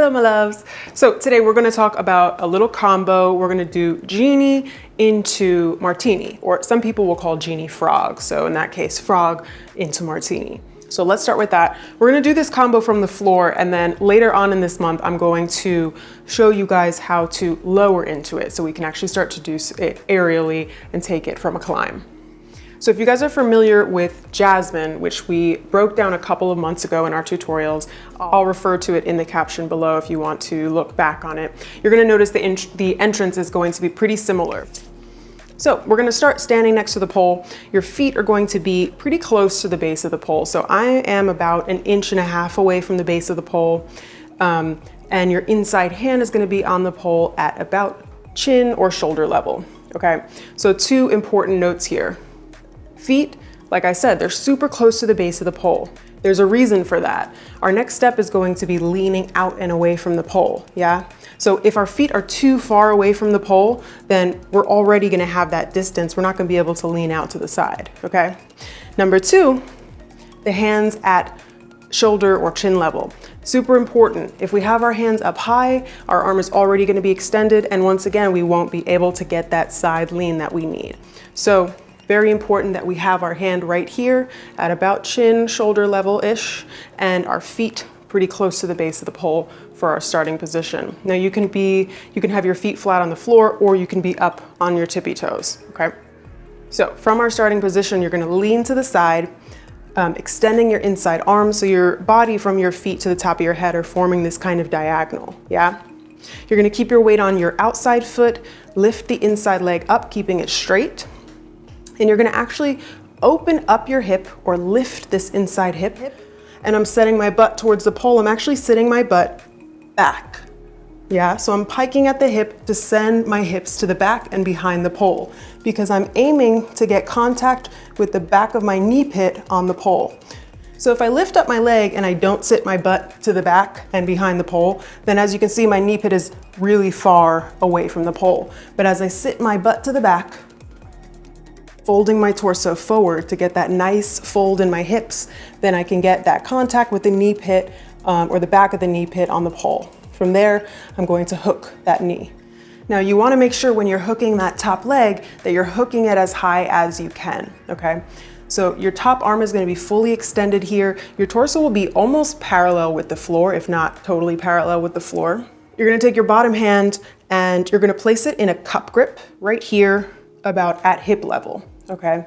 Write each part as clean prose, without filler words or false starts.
Hello, my loves. So today we're going to talk about a little combo. We're going to do Genie into Martini, or some people will call Genie frog. So in that case, frog into Martini. So let's start with that. We're going to do this combo from the floor, and then later on in this month, I'm going to show you guys how to lower into it so we can actually start to do it aerially and take it from a climb. So if you guys are familiar with Jasmine, which we broke down a couple of months ago in our tutorials, I'll refer to it in the caption below if you want to look back on it. You're going to notice the entrance is going to be pretty similar. So we're going to start standing next to the pole. Your feet are going to be pretty close to the base of the pole. So I am about 1.5 inches away from the base of the pole. And your inside hand is going to be on the pole at about chin or shoulder level. Okay, so 2 important notes here. Feet, like I said, they're super close to the base of the pole. There's a reason for that. Our next step is going to be leaning out and away from the pole, yeah? So if our feet are too far away from the pole, then we're already gonna have that distance. We're not gonna be able to lean out to the side, okay? Number 2, the hands at shoulder or chin level. Super important. If we have our hands up high, our arm is already gonna be extended, and once again, we won't be able to get that side lean that we need. So, very important that we have our hand right here at about chin, shoulder level-ish, and our feet pretty close to the base of the pole for our starting position. Now you can have your feet flat on the floor, or you can be up on your tippy toes, okay? So from our starting position, you're gonna lean to the side, extending your inside arm, so your body from your feet to the top of your head are forming this kind of diagonal, yeah? You're gonna keep your weight on your outside foot, lift the inside leg up, keeping it straight. And you're gonna actually open up your hip or lift this inside hip. And I'm setting my butt towards the pole. I'm actually sitting my butt back. Yeah, so I'm piking at the hip to send my hips to the back and behind the pole, because I'm aiming to get contact with the back of my knee pit on the pole. So if I lift up my leg and I don't sit my butt to the back and behind the pole, then as you can see, my knee pit is really far away from the pole. But as I sit my butt to the back, folding my torso forward to get that nice fold in my hips, then I can get that contact with the knee pit or the back of the knee pit on the pole. From there, I'm going to hook that knee. Now you wanna make sure when you're hooking that top leg that you're hooking it as high as you can, okay? So your top arm is gonna be fully extended here. Your torso will be almost parallel with the floor, if not totally parallel with the floor. You're gonna take your bottom hand and you're gonna place it in a cup grip right here, about at hip level. Okay.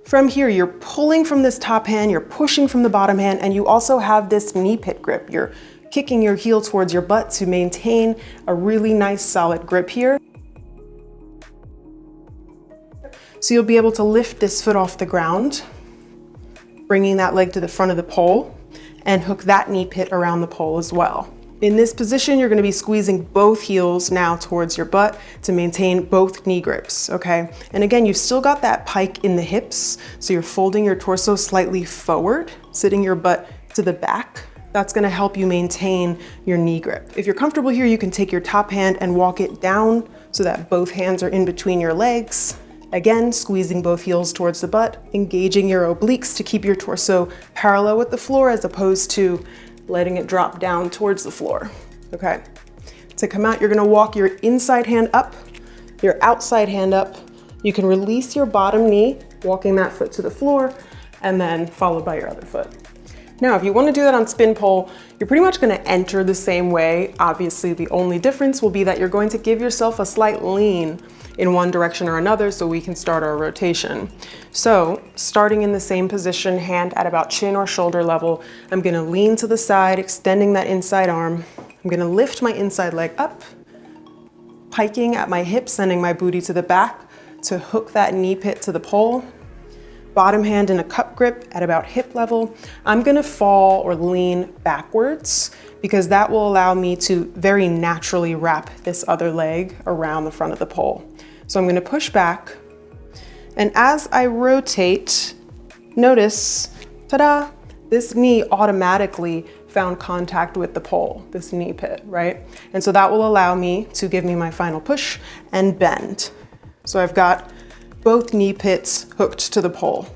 From here, you're pulling from this top hand, you're pushing from the bottom hand, and you also have this knee pit grip. You're kicking your heel towards your butt to maintain a really nice solid grip here. So you'll be able to lift this foot off the ground, bringing that leg to the front of the pole, and hook that knee pit around the pole as well. In this position, you're gonna be squeezing both heels now towards your butt to maintain both knee grips, okay? And again, you've still got that pike in the hips, so you're folding your torso slightly forward, sitting your butt to the back. That's gonna help you maintain your knee grip. If you're comfortable here, you can take your top hand and walk it down so that both hands are in between your legs. Again, squeezing both heels towards the butt, engaging your obliques to keep your torso parallel with the floor as opposed to letting it drop down towards the floor, okay? To come out, you're gonna walk your inside hand up, your outside hand up. You can release your bottom knee, walking that foot to the floor, and then followed by your other foot. Now, if you wanna do that on spin pole, you're pretty much gonna enter the same way. Obviously, the only difference will be that you're going to give yourself a slight lean in one direction or another so we can start our rotation. So starting in the same position, hand at about chin or shoulder level, I'm gonna lean to the side, extending that inside arm. I'm gonna lift my inside leg up, piking at my hip, sending my booty to the back to hook that knee pit to the pole. Bottom hand in a cup grip at about hip level. I'm gonna fall or lean backwards because that will allow me to very naturally wrap this other leg around the front of the pole. So I'm gonna push back, and as I rotate, notice, ta-da, this knee automatically found contact with the pole, this knee pit, right? And so that will allow me to give me my final push and bend. So I've got both knee pits hooked to the pole.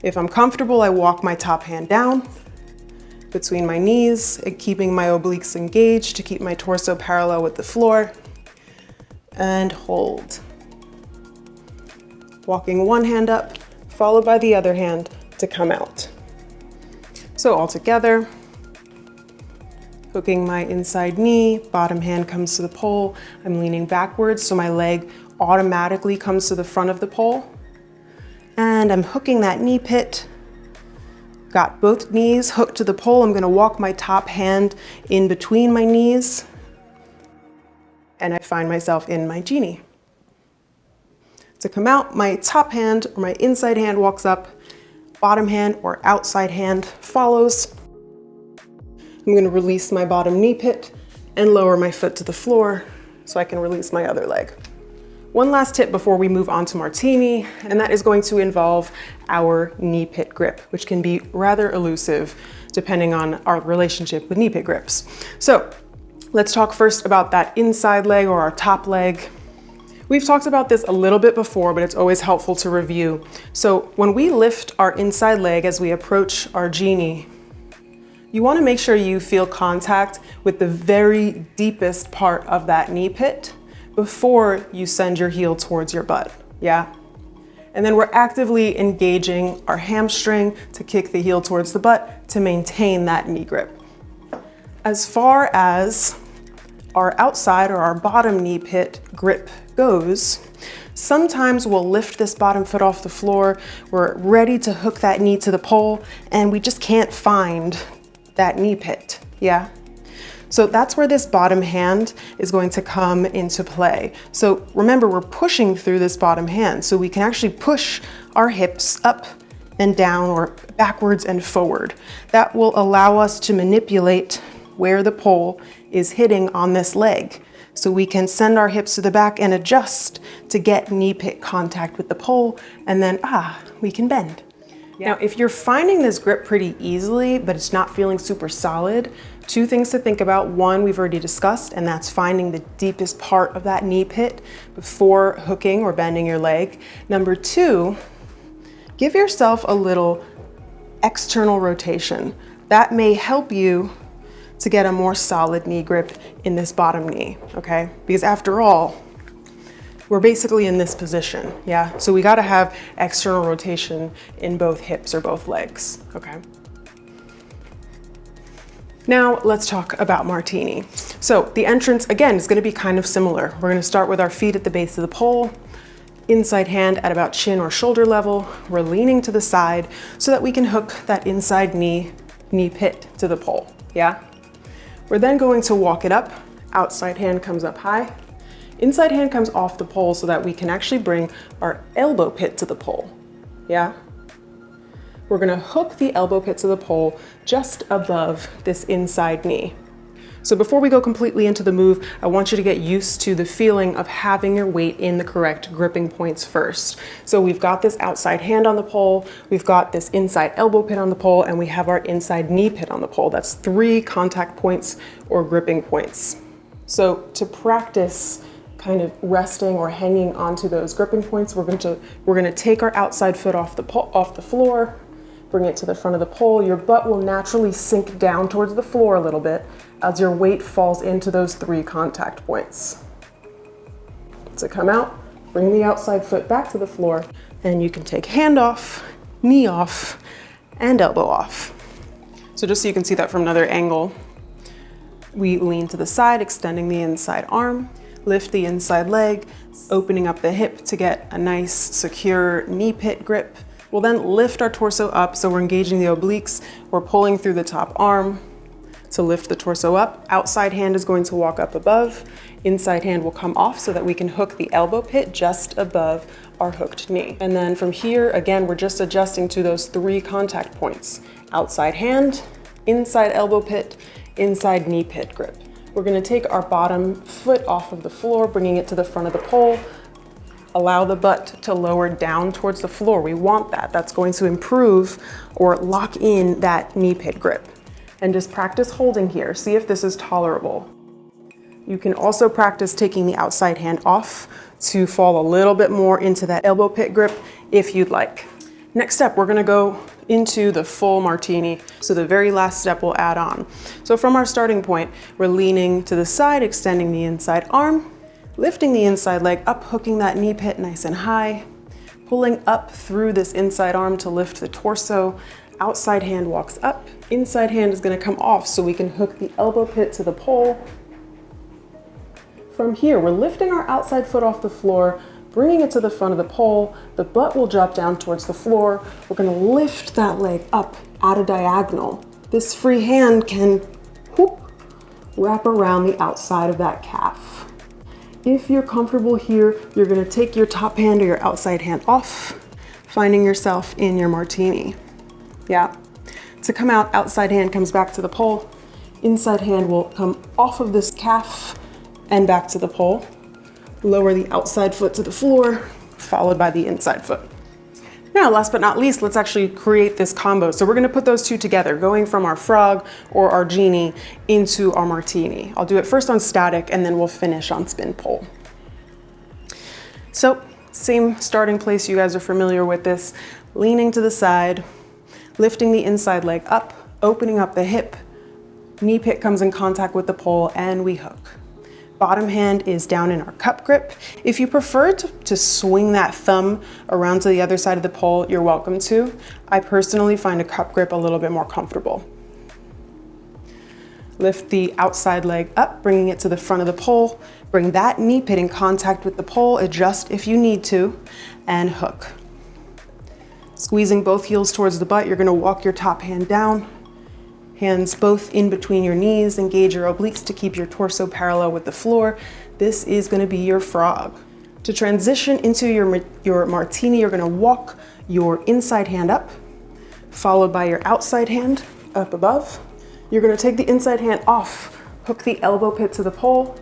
If I'm comfortable, I walk my top hand down, between my knees, keeping my obliques engaged to keep my torso parallel with the floor, and hold. Walking one hand up, followed by the other hand to come out. So all together, hooking my inside knee, bottom hand comes to the pole. I'm leaning backwards, so my leg automatically comes to the front of the pole. And I'm hooking that knee pit. Got both knees hooked to the pole. I'm gonna walk my top hand in between my knees, and I find myself in my Genie. To come out, my top hand or my inside hand walks up, bottom hand or outside hand follows. I'm gonna release my bottom knee pit and lower my foot to the floor so I can release my other leg. One last tip before we move on to Martini, and that is going to involve our knee pit grip, which can be rather elusive depending on our relationship with knee pit grips. So let's talk first about that inside leg or our top leg. We've talked about this a little bit before, but it's always helpful to review. So when we lift our inside leg as we approach our Genie, you want to make sure you feel contact with the very deepest part of that knee pit before you send your heel towards your butt, yeah? And then we're actively engaging our hamstring to kick the heel towards the butt to maintain that knee grip. As far as our outside or our bottom knee pit grip goes, sometimes we'll lift this bottom foot off the floor, we're ready to hook that knee to the pole, and we just can't find that knee pit, yeah? So that's where this bottom hand is going to come into play. So remember, we're pushing through this bottom hand, so we can actually push our hips up and down or backwards and forward. That will allow us to manipulate where the pole is hitting on this leg. So we can send our hips to the back and adjust to get knee pit contact with the pole, and then, we can bend. Now, if you're finding this grip pretty easily, but it's not feeling super solid, two things to think about. One, we've already discussed, and that's finding the deepest part of that knee pit before hooking or bending your leg. Number two, give yourself a little external rotation. That may help you to get a more solid knee grip in this bottom knee, okay? Because after all, we're basically in this position, yeah? So we gotta have external rotation in both hips or both legs, okay? Now let's talk about Martini. So the entrance, again, is gonna be kind of similar. We're gonna start with our feet at the base of the pole, inside hand at about chin or shoulder level. We're leaning to the side so that we can hook that inside knee pit to the pole, yeah? We're then going to walk it up. Outside hand comes up high. Inside hand comes off the pole so that we can actually bring our elbow pit to the pole, yeah? We're gonna hook the elbow pit to the pole just above this inside knee. So before we go completely into the move, I want you to get used to the feeling of having your weight in the correct gripping points first. So we've got this outside hand on the pole, we've got this inside elbow pit on the pole, and we have our inside knee pit on the pole. That's 3 contact points or gripping points. So to practice kind of resting or hanging onto those gripping points, we're gonna take our outside foot off the floor, bring it to the front of the pole. Your butt will naturally sink down towards the floor a little bit as your weight falls into those 3 contact points. To come out, bring the outside foot back to the floor, and you can take hand off, knee off, and elbow off. So just so you can see that from another angle, we lean to the side, extending the inside arm, lift the inside leg, opening up the hip to get a nice, secure knee pit grip. We'll then lift our torso up, so we're engaging the obliques. We're pulling through the top arm to lift the torso up. Outside hand is going to walk up above. Inside hand will come off so that we can hook the elbow pit just above our hooked knee. And then from here, again, we're just adjusting to those 3 contact points. Outside hand, inside elbow pit, inside knee pit grip. We're gonna take our bottom foot off of the floor, bringing it to the front of the pole. Allow the butt to lower down towards the floor. We want that. That's going to improve or lock in that knee pit grip. And just practice holding here. See if this is tolerable. You can also practice taking the outside hand off to fall a little bit more into that elbow pit grip if you'd like. Next step, we're gonna go into the full martini. So the very last step we'll add on. So from our starting point, we're leaning to the side, extending the inside arm, lifting the inside leg up, hooking that knee pit nice and high, pulling up through this inside arm to lift the torso. Outside hand walks up, inside hand is gonna come off so we can hook the elbow pit to the pole. From here, we're lifting our outside foot off the floor, bringing it to the front of the pole. The butt will drop down towards the floor. We're gonna lift that leg up at a diagonal. This free hand can whoop, wrap around the outside of that calf. If you're comfortable here, you're gonna take your top hand or your outside hand off, finding yourself in your martini. Yeah. To come out, outside hand comes back to the pole. Inside hand will come off of this calf and back to the pole. Lower the outside foot to the floor, followed by the inside foot. Now, last but not least, let's actually create this combo. So we're gonna put those two together, going from our frog or our genie into our martini. I'll do it first on static and then we'll finish on spin pole. So, same starting place, you guys are familiar with this. Leaning to the side, lifting the inside leg up, opening up the hip, knee pit comes in contact with the pole and we hook. Bottom hand is down in our cup grip. If you prefer to swing that thumb around to the other side of the pole, you're welcome to. I personally find a cup grip a little bit more comfortable. Lift the outside leg up, bringing it to the front of the pole. Bring that knee pit in contact with the pole, adjust if you need to, and hook. Squeezing both heels towards the butt, you're gonna walk your top hand down. Hands both in between your knees, engage your obliques to keep your torso parallel with the floor. This is gonna be your frog. To transition into your martini, you're gonna walk your inside hand up, followed by your outside hand up above. You're gonna take the inside hand off, hook the elbow pit to the pole,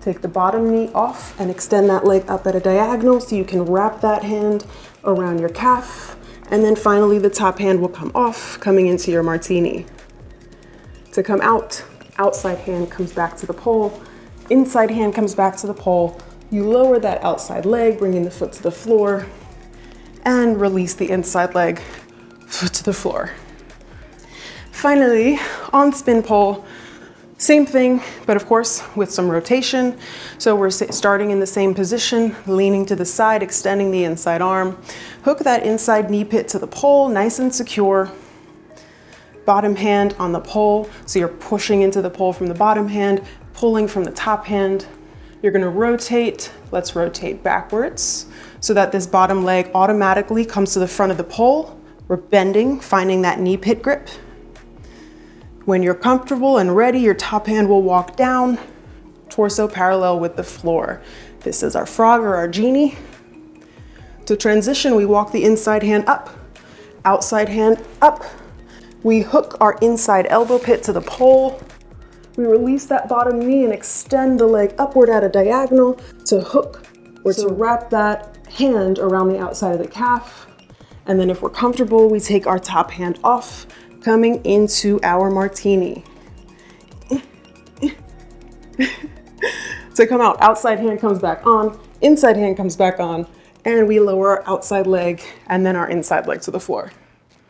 take the bottom knee off and extend that leg up at a diagonal so you can wrap that hand around your calf. And then finally the top hand will come off, coming into your martini. To come out, outside hand comes back to the pole, inside hand comes back to the pole. You lower that outside leg, bringing the foot to the floor, and release the inside leg, foot to the floor. Finally, on spin pole, same thing, but of course with some rotation. So we're starting in the same position, leaning to the side, extending the inside arm. Hook that inside knee pit to the pole, nice and secure. Bottom hand on the pole, so you're pushing into the pole from the bottom hand, pulling from the top hand. You're gonna rotate, let's rotate backwards, so that this bottom leg automatically comes to the front of the pole. We're bending, finding that knee pit grip. When you're comfortable and ready, your top hand will walk down, torso parallel with the floor. This is our frog or our genie. To transition, we walk the inside hand up, outside hand up. We hook our inside elbow pit to the pole. We release that bottom knee and extend the leg upward at a diagonal to hook or to wrap that hand around the outside of the calf. And then if we're comfortable, we take our top hand off, coming into our martini. To come out, outside hand comes back on, inside hand comes back on, and we lower our outside leg and then our inside leg to the floor.